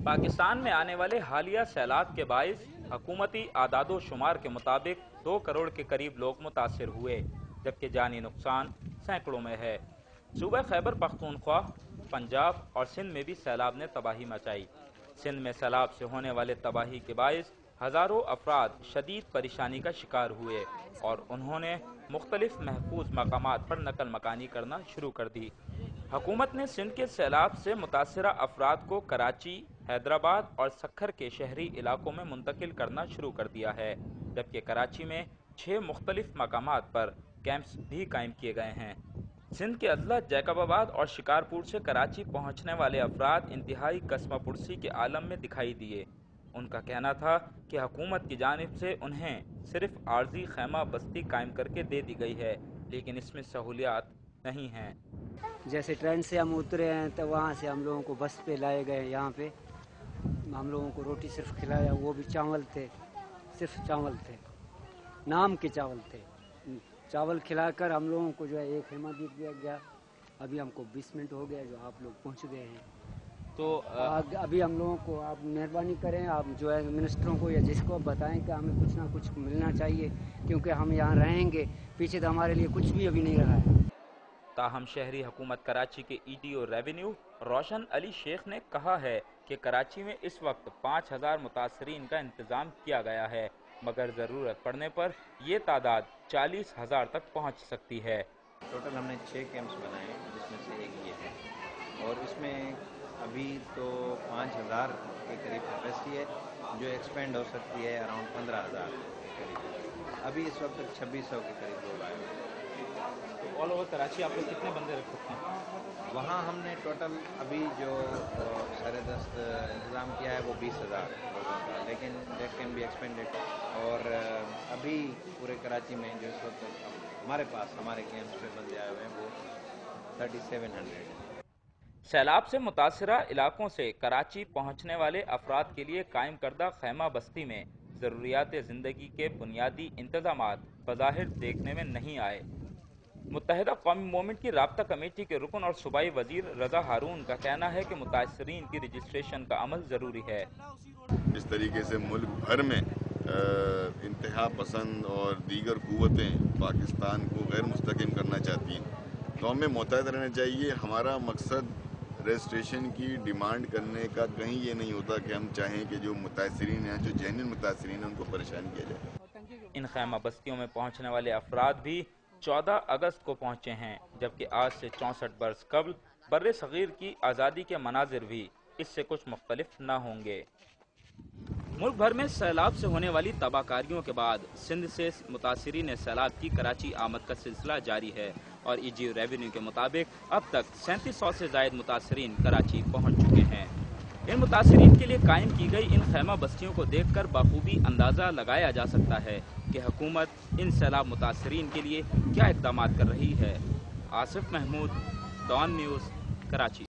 पाकिस्तान में आने वाले हालिया सैलाब के बाइस हुकूमती आदादो शुमार के मुताबिक 2 करोड़ के करीब लोग मुतासिर हुए, जबकि जानी नुकसान सैकड़ों में है। सूबा खैबर पख्तूनख्वा, पंजाब और सिंध में भी सैलाब ने तबाही मचाई। सिंध में सैलाब से होने वाले तबाही के बाइस हज़ारों अफराद शदीद परेशानी का शिकार हुए और उन्होंने मुख्तलिफ महफूज मकामात पर नकल मकानी करना शुरू कर दी। हुकूमत ने सिंध के सैलाब से मुतासरा अफराद को कराची, हैदराबाद और सक्खर के शहरी इलाकों में मुंतकिल करना शुरू कर दिया है, जबकि कराची में 6 मुख्तलिफ मकामात पर कैंप्स भी कायम किए गए हैं। सिंध के अजला जैकबाबाद और शिकारपुर से कराची पहुंचने वाले अफराद इंतहाई कस्मापुरसी के आलम में दिखाई दिए। उनका कहना था कि हुकूमत की जानिब से उन्हें सिर्फ आर्जी खैमा बस्ती कायम करके दे दी गई है, लेकिन इसमें सहूलियात नहीं हैं। जैसे ट्रेन से हम उतरे हैं तो वहाँ से हम लोगों को बस पे लाए गए, यहाँ पे हम लोगों को रोटी सिर्फ खिलाया, वो भी चावल थे, सिर्फ चावल थे, नाम के चावल थे। चावल खिलाकर हम लोगों को जो है एक खेमा दे दिया गया। अभी हमको 20 मिनट हो गया जो आप लोग पहुँच गए हैं, तो अभी हम लोगों को आप मेहरबानी करें, आप जो है मिनिस्टरों को या जिसको बताएं कि हमें कुछ ना कुछ मिलना चाहिए, क्योंकि हम यहाँ रहेंगे, पीछे तो हमारे लिए कुछ भी अभी नहीं रहा है। ताहम शहरी हुकूमत कराची के EDO रेवेन्यू रोशन अली शेख ने कहा है कि कराची में इस वक्त 5000 मुतासरीन का इंतज़ाम किया गया है, मगर ज़रूरत पड़ने पर ये तादाद 40,000 तक पहुँच सकती है। टोटल हमने 6 कैंप्स बनाए, जिसमें से एक ये है, और इसमें अभी तो 5000 के करीब कैपेसिटी है, जो एक्सपेंड हो सकती है अराउंड 15,000 के करीब। अभी इस वक्त 2600 के करीब लोग आए हैं। तो ऑल ओवर कराची आप लोग कितने बंदे रख सकते हैं? वहाँ हमने टोटल अभी जो सरदस्त इंतज़ाम किया है वो 20,000 लोगों का, लेकिन दैट कैन बी एक्सपेंडेड। और अभी पूरे कराची में जो इस वक्त हमारे पास हमारे कैंप्स पे बंदे आए हुए हैं वो 3700। सैलाब से मुतासरा इलाकों से कराची पहुँचने वाले अफराद के लिए कायम करदा खैमा बस्ती में ज़रूरियात ज़िंदगी के बुनियादी इंतज़ामात बज़ाहिर देखने में नहीं आए। मुत्तहिदा कौमी मूवमेंट की राब्ता कमेटी के रुकन और सूबाई वजीर रजा हारून का कहना है कि मुतासरीन की रजिस्ट्रेशन का अमल ज़रूरी है। इस तरीके से मुल्क भर में इंतहा पसंद और दीगर कुव्वतें पाकिस्तान को गैर मुस्तकिम करना चाहती हैं, तो हमें मुतहद रहना चाहिए। हमारा मकसद रजिस्ट्रेशन की डिमांड करने का कहीं ये नहीं होता कि हम चाहें कि जो मुतासरीन हैं, जो जेन्युइन मुतासरीन हैं, उनको परेशान किया जाए। इन खैमा बस्तियों में पहुँचने वाले अफराद भी 14 अगस्त को पहुँचे हैं, जबकि आज से 64 बरस कबल बर्रे सगीर की आज़ादी के मनाजिर भी इससे कुछ मुख्तलिफ न होंगे। मुल्क भर में सैलाब से होने वाली तबाहकारियों के बाद सिंध से मुतासरीन सैलाब की कराची आमद का सिलसिला जारी है और EDO रेवेन्यू के मुताबिक अब तक 3700 से ज़ायद मुतासरीन कराची पहुँच चुके हैं। इन मुतासरीन के लिए कायम की गई इन खैमा बस्तियों को देखकर बाखूबी अंदाज़ा लगाया जा सकता है कि हुकूमत इन सैलाब मुतासरीन के लिए क्या इक़दामात कर रही है। Asif Mahmood, Dawn news, Karachi.